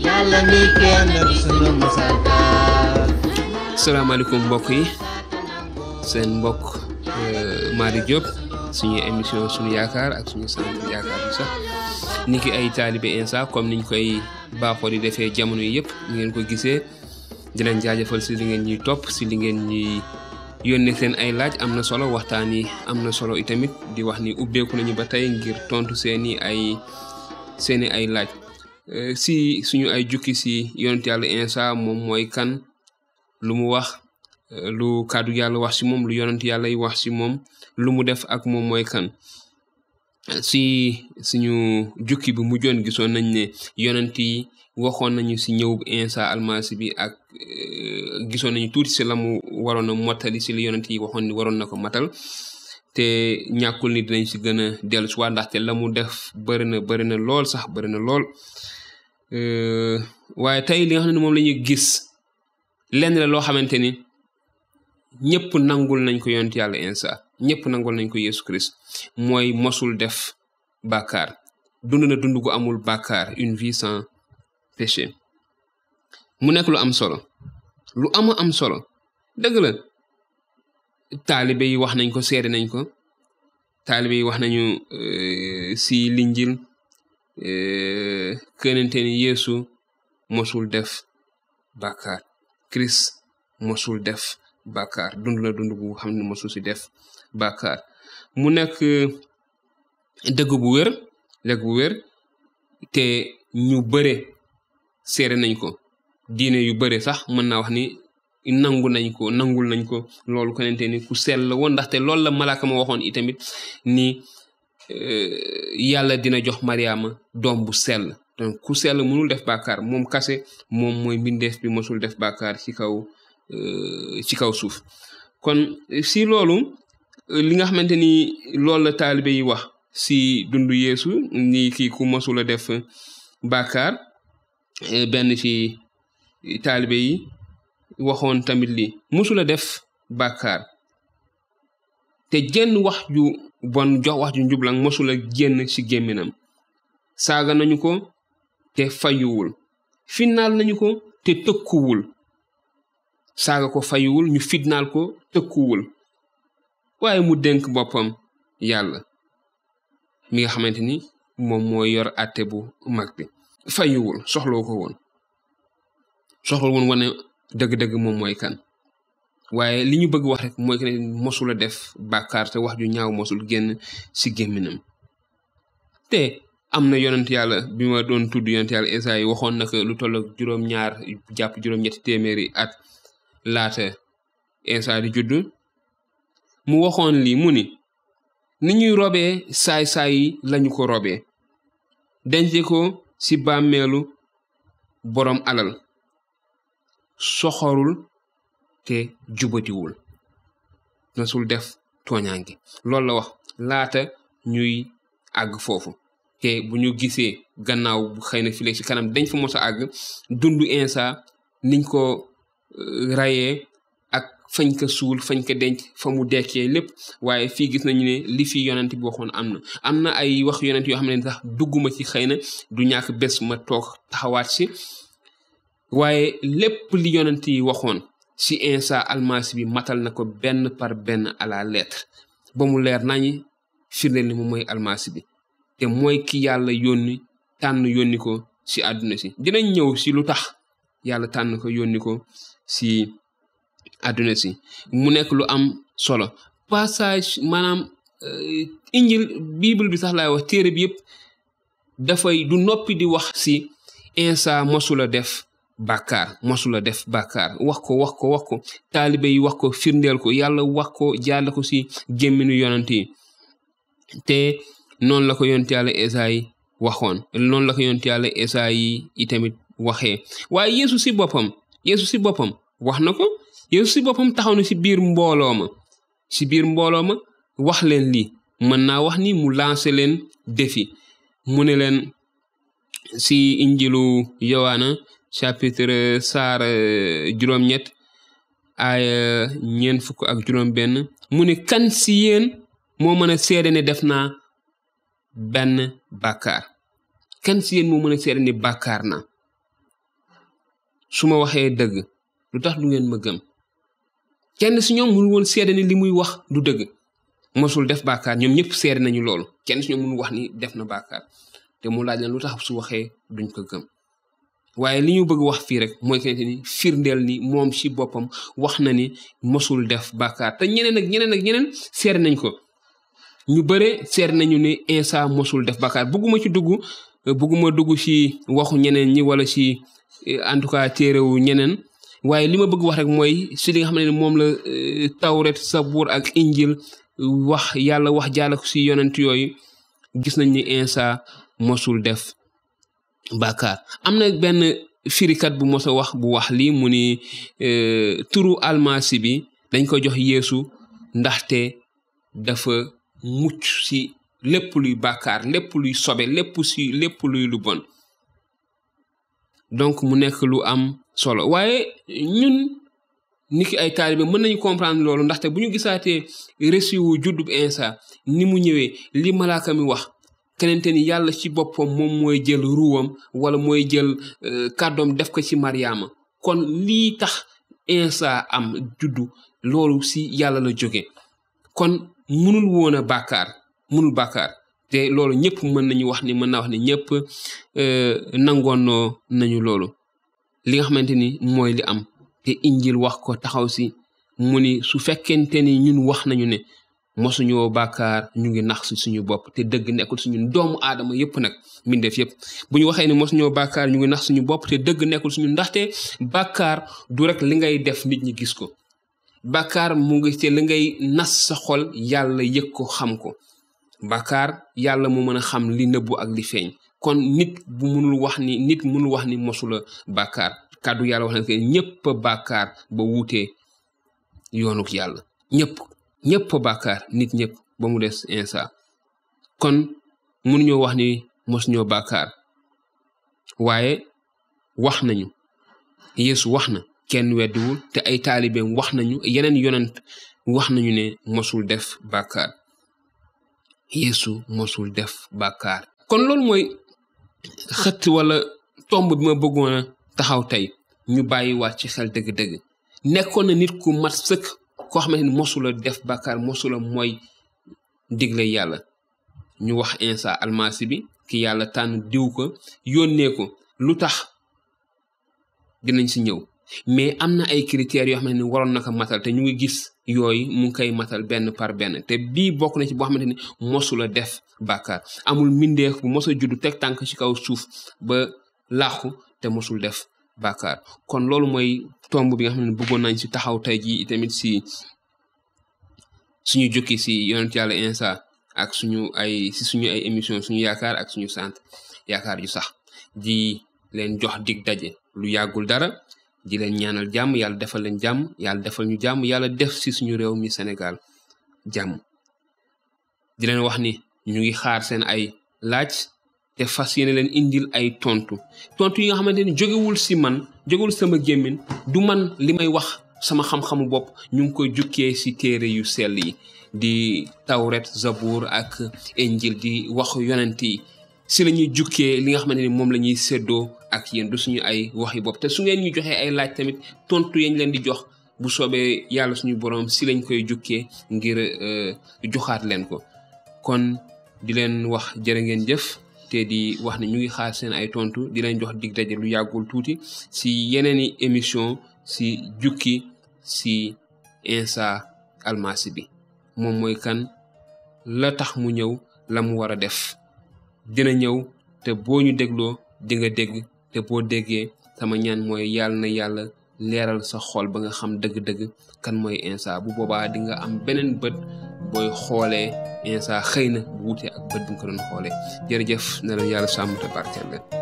yàlla mi kenn sunu musaka. salaamaaleykum mbokk yi seen mbokk Malick Diop suñu émission suñu yaakaar ak suñu sant yaakaar bi sax niki ay taalibe Insa comme niñ koy baaxoo di defee jamono yi yëpp ngeen ko gisee di leen jaajëfal si li ngeen ñuy topp si li ngeen ñuy yónnee seen ay laaj am na solo waxtaan yi am na solo itamit di wax ni ubbeeku nañu ba tey ngir tontu seeni ay laaj si suñu ay jukki si yonent yàlla Insa moom mooy kan lu mu wax lu kàddu yàlla wax si moom lu yonent yàlla yi wax si moom lu mu def ak moom mooy kan si suñu jukki bi mujjoon gisoon nañ ne yonent yi waxoon nañu si ñëw Insa almasi bi ak gisoon nañu tuuti si la mu waroon a mottali si li yonent yi waxoon ni waroon na ko matal te ñàkkul ni dinañ si gën a dellu si waa ndaxte la mu def bëri na lool sax bëri na lool waaye tey li nga xam ne moom la ñuy gis lenn la loo xamante ni ñëpp nangul nañ ko yonent yàlla Insa ñëpp nangul nañ ko Yesu Christ mooy mosul def bàkkaar dund na dund gu amul bàkkaar une vie sans péché mu nekk lu am solo lu am solo dëgg la taalibe yi wax nañ ko seede nañ ko taalibe yi wax nañu si linjil kenente ni Yesu mosul def bàkkaar Christ mosul def bàkkaar dund na dund bu xam ne mosul si def bàkkaar mu nekk dëgg bu wér te ñu bëre seere nañ ko diine yu bëre sax mën naa wax ni nangul nañ ko loolu konente ni ku sell la woon ndaxte loolu la malaaka ma waxoon itamit ni yàlla dina jox Mariama doom bu sell donc ku sell mënul def bàkkaar moom kase moom mooy mbindeef bi mosul def bàkkaar ci kaw suuf kon si loolu li nga xamante ni loolu la taalibe yi wax si dundu Yeesu ni kii ku mosul a def bàkkaar benn ci taalibe yi waxoon tamit li mosul a def bàkkaar te jenn wax ju bon jox wax ju njublang mosul a génn ci gémminam saaga nañu ko te fayuwul finnaal nañu ko te tëkkuwul saaga ko fayuwul ñu fitnaal ko tëkkuwul waaye mu dénk boppam yàlla mi nga xamante ni moom mooy yor àtte bu mag bi fayuwul soxloo woon wane dëgg-dëgg moom mooy kan waaye li ñu bëgg wax rek mooy que ne mosul a def bàkkaar te wax ju ñaaw mosul génn ci gémminam te am na yonent yàlla bi ma doon tudd yonent yàlla Esayi waxoon na ko lu toll ak juróom-ñaar jàpp juróom-ñetti téeméeri at laata Insa di judd mu waxoon lii mu ni ñuy robee saay-saay yi lañu ko robee denc ko ci bàmmeelu boroom alal soxorul te jubatiwul nasul def tooñaangi loolu la wax laata ñuy àgg foofu te bu ñu gisee gannaaw bu xëy na file ci kanam dañ fa mos a àgg dundu Insa niñ ko rayee ak fañ ko suul fañ ko denc fa mu dekkee lépp waaye fii gis nañu ne li fi yonent bi waxoon am na ay wax yonent yoo xam ne sax dugguma ci xëy na du ñàkk bés ma toog taxawaat ci waaye lépp li yonent yi waxoon ci Insa almasi bi matal na ko benn par benn à la lettre ba mu leer nañi firndeel ni moom mooy almasi bi te mooy ki yàlla yónni ko ci àdduna si dinañ ñëw ci lu tax yàlla tànn ko yónni ko ci àdduna si mu nekk lu am solo passage maanaam injil bible bi sax laay wax téere bi yëpp dafay du noppi di wax ci Insa mosula def bàkkaar wax ko taalibe yi wax ko firndeel ko yàlla wax ko jaarale ko ci gémminu yonent yi te noonu la ko yonent yàlla Esayi waxoon noonu la ko yonent yàlla Esayi yi tamit waxee waaye Yeesu ci boppam wax na ko Yeesu ci boppam taxaw na ci biir mbooloo ma wax leen lii mën naa wax ni mu lancé leen défi mu ne leen ci injilu Yowaana chapitre saar juróom-ñett ay ñeent fukk ak juróom-benn mu ne kan ci yéen moo mën a seede ne def naa benn bàkkaar kan ci yéen moo mën a seede ne bàkkaar na su ma waxee dëgg lu tax du ngeen ma gëm kenn si ñoom mënu woon seede ni li muy wax du dëgg mosul def bàkkaar ñoom ñëpp seede nañu loolu kenn si ñoom mënu wax ni def na bàkkaar te mu laaj leen lu tax su waxee duñ ko gëm waaye li ñu bëgg wax fii rek mooy que ni firndeel ni moom ci boppam wax na ni mosul def bàkkaar te ñeneen seede nañ ko ñu bëre seede nañu ni Insa mosul def bàkkaar bëgguma dugg ci waxu ñeneen ñi wala ci en tout cas téerewu ñeneen waaye li ma bëgg wax rek mooy ci li nga xam ne moom la Tawret Sabuur ak Injil wax yàlla wax jaala ko ci yonent yooyu gis nañ ni Insa mosul def bàkkaar am na benn firikat bu mos a wax lii mu ni turu almasi bi dañ ko jox Yeesu ndaxte dafa mucc ci lépp luy bàkkaar lépp luy sobe lépp luy lu bon donc mu nekk lu am solo waaye ñun niki ay taalibe mën nañu comprendre loolu ndaxte bu ñu gisaatee récit wu juddub Insa ni mu ñëwee li malaaka mi wax kenente ni yàlla ci boppam moom mooy jël ruwam wala mooy jël kàddoom def ko ci Mariama kon lii tax Insa am juddu loolu ci yàlla la jóge kon mënul woon a mënul bàkkaar te loolu ñëpp mën naa wax ni ñëpp nangoonoo nañu loolu li nga xamante ni mooy li am te Injil wax ko taxaw ci mu ni su fekkente ni ñun wax nañu ne mosuñoo bàkkaar ñu ngi nax ci suñu bopp te dëgg nekkul suñu doomu aadama yëpp nag mbindeef yëpp bu ñu waxee ni mosuñoo bàkkaar ñu ngi nax suñu bopp te dëgg nekkul suñu ndaxte bàkkaar du rek li ngay def nit ñi gis ko bàkkaar mu ngi ci li ngay nas sa xol yàlla yëg ko xam ko bàkkaar yàlla mu mën a xam li nëbbu ak li feeñ kon nit mënul wax ni mosula bàkkaar kàddu yàlla wax na ko ñëpp bàkkaar ba wuutee yoonuk yàlla ñëpp bàkkaar nit ñëpp ba mu des Insa kon mënuñoo wax ni mosuñoo bàkkaar waaye wax nañu Yeesu wax na kenn weddiwul te ay taalibeem wax nañu yeneen yonent wax nañu ne mosul def bàkkaar Yeesu mosul def bàkkaar kon loolu mooy xët wala tomb bi ma bëggoon a taxaw tey ñu bàyyi waat ci xel dëgg-dëgg nekkoon na nit ku mat sëkk koo xamante ni mosula def bàkkaar mosula mooy digle yàlla ñu wax Insa almasi bi ki yàlla tànn diw ko yónnee ko lu tax dinañ ci ñëw mais am na ay critères yoo xamante ni waroon na ko matal te ñu ngi gis yooyu mu ngi koy matal benn par benn te bii bokk na ci boo xamante ni mosula def bàkkaar amul mbindeef bu mos a juddu teg tànk ci kaw suuf ba làqu te mosul def bàkkaar kon loolu mooy tomb bi nga xam ne bëggoon nañ ci taxaw tey jii tamit ci suñu jukki ci yonent yàlla Insa ak suñu ay émission suñu yaakaar ak suñu sant yaakaar yu sax di leen jox dig daje lu yàggul dara di leen ñaanal jàmm yàlla defal leen jàmm yàlla defal ñu jàmm yàlla def ci suñu réew mi Sénégal jàmm di leen wax ni ñu ngi xaar seen ay laaj te fas yéene leen indil ay tontu yi nga xamante ni jógewul sama gémmiñ du man li may wax sama xam-xamu bopp ñu ngi koy jukkee ci téere yu sell yi di Tawret Zabuur ak Injil di wax yonent yi ci la ñuy jukkee li nga xamante ni moom la ñuy séddoo ak yéen du suñu ay waxi bopp te su ngeen ñu joxee ay laaj tamit tontu yañ leen di jox bu soobee yàlla suñu borom ci lañ koy jukkee ngir joxaat leen ko kon di leen wax jërë ngeen jëf te di wax ne ñu ngi xaar seen ay tontu di leen jox dig daje lu yàggul tuuti ci yeneeni émission ci jukki ci Insa almasi bi moom mooy kan la tax mu ñëw la mu war a def dina ñëw te boo ñu dégloo di nga dégg te boo déggee sama ñaan mooy yàlla na yàlla leeral sa xol ba nga xam dëgg-dëgg kan mooy Insa bu boobaa di nga am beneen bët booy xoolee Insa xëy na bu wuute ak bët bu nga ko doon xoolee jërëjëf na la yàlla sàmm te barkeel leen